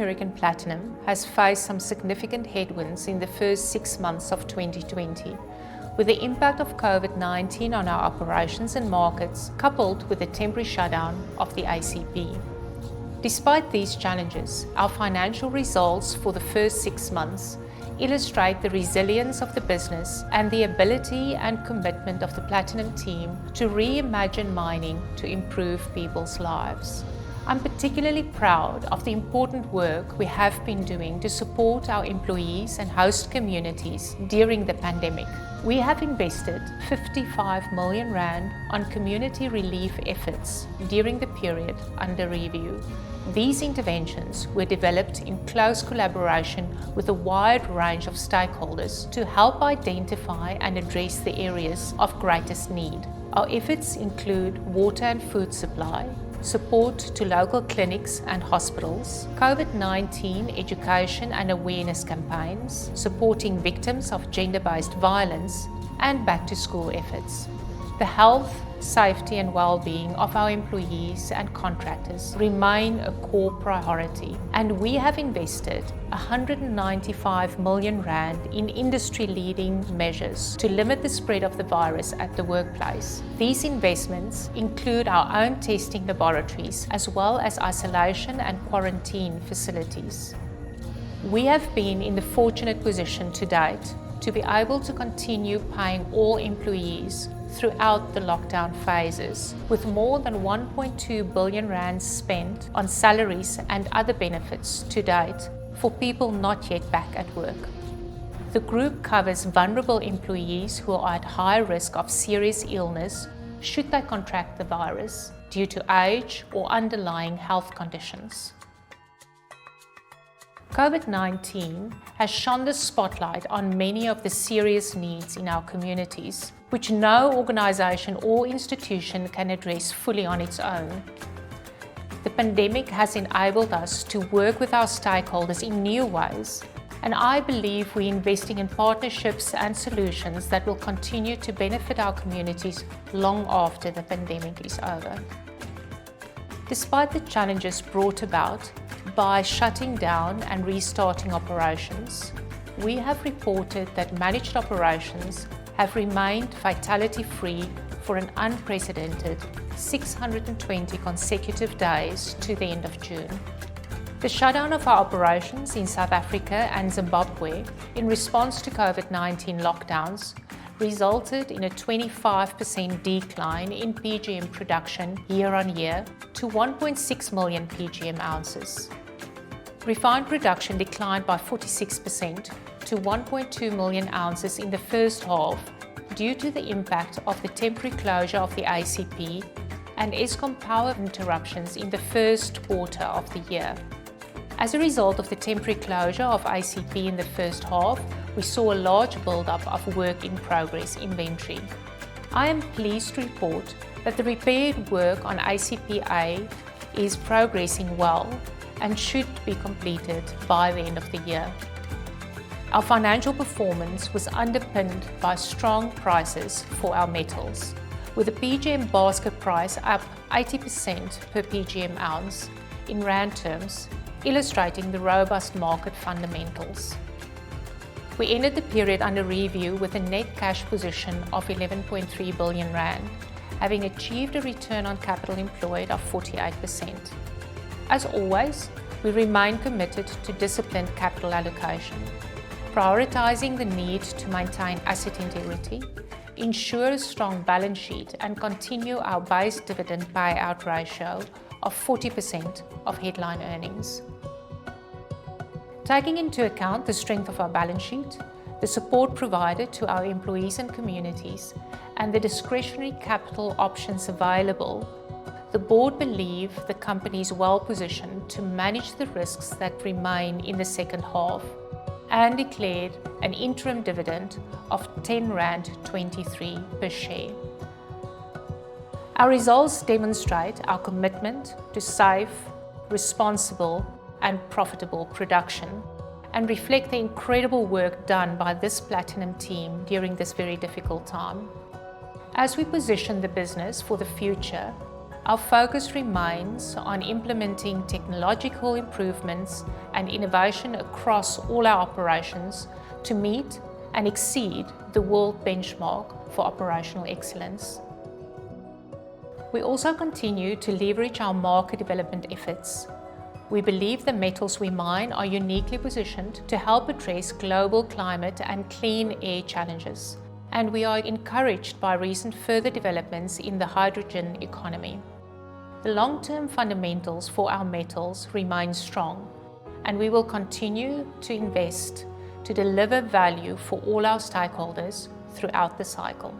American Platinum has faced some significant headwinds in the first 6 months of 2020, with the impact of COVID-19 on our operations and markets, coupled with the temporary shutdown of the ACP. Despite these challenges, our financial results for the first 6 months illustrate the resilience of the business and the ability and commitment of the Platinum team to reimagine mining to improve people's lives. I'm particularly proud of the important work we have been doing to support our employees and host communities during the pandemic. We have invested 55 million rand on community relief efforts during the period under review. These interventions were developed in close collaboration with a wide range of stakeholders to help identify and address the areas of greatest need. Our efforts include water and food supply, support to local clinics and hospitals, COVID-19 education and awareness campaigns, supporting victims of gender-based violence, and back-to-school efforts. The health, safety and well-being of our employees and contractors remain a core priority, and we have invested 195 million rand in industry-leading measures to limit the spread of the virus at the workplace. These investments include our own testing laboratories as well as isolation and quarantine facilities. We have been in the fortunate position to date to be able to continue paying all employees throughout the lockdown phases, with more than 1.2 billion rand spent on salaries and other benefits to date for people not yet back at work. The group covers vulnerable employees who are at high risk of serious illness should they contract the virus due to age or underlying health conditions. COVID-19 has shone the spotlight on many of the serious needs in our communities, which no organisation or institution can address fully on its own. The pandemic has enabled us to work with our stakeholders in new ways, and I believe we're investing in partnerships and solutions that will continue to benefit our communities long after the pandemic is over. Despite the challenges brought about by shutting down and restarting operations, we have reported that managed operations have remained fatality-free for an unprecedented 620 consecutive days to the end of June. The shutdown of our operations in South Africa and Zimbabwe in response to COVID-19 lockdowns resulted in a 25% decline in PGM production year-on-year to 1.6 million PGM ounces. Refined production declined by 46% to 1.2 million ounces in the first half due to the impact of the temporary closure of the ACP and Eskom power interruptions in the first quarter of the year. As a result of the temporary closure of ACP in the first half, we saw a large build-up of work in progress inventory. I am pleased to report that the repair work on ACP-A is progressing well and should be completed by the end of the year. Our financial performance was underpinned by strong prices for our metals, with the PGM basket price up 80% per PGM ounce in rand terms, illustrating the robust market fundamentals. We ended the period under review with a net cash position of 11.3 billion rand, having achieved a return on capital employed of 48%. As always, we remain committed to disciplined capital allocation, prioritizing the need to maintain asset integrity, ensure a strong balance sheet, and continue our base dividend payout ratio of 40% of headline earnings. Taking into account the strength of our balance sheet, the support provided to our employees and communities, and the discretionary capital options available, the board believe the company is well positioned to manage the risks that remain in the second half and declared an interim dividend of 10.23 rand per share. Our results demonstrate our commitment to safe, responsible and profitable production and reflect the incredible work done by this Platinum team during this very difficult time. As we position the business for the future, Our focus remains on implementing technological improvements and innovation across all our operations to meet and exceed the world benchmark for operational excellence. We also continue to leverage our market development efforts. We believe the metals we mine are uniquely positioned to help address global climate and clean air challenges, and we are encouraged by recent further developments in the hydrogen economy. The long-term fundamentals for our metals remain strong, and we will continue to invest to deliver value for all our stakeholders throughout the cycle.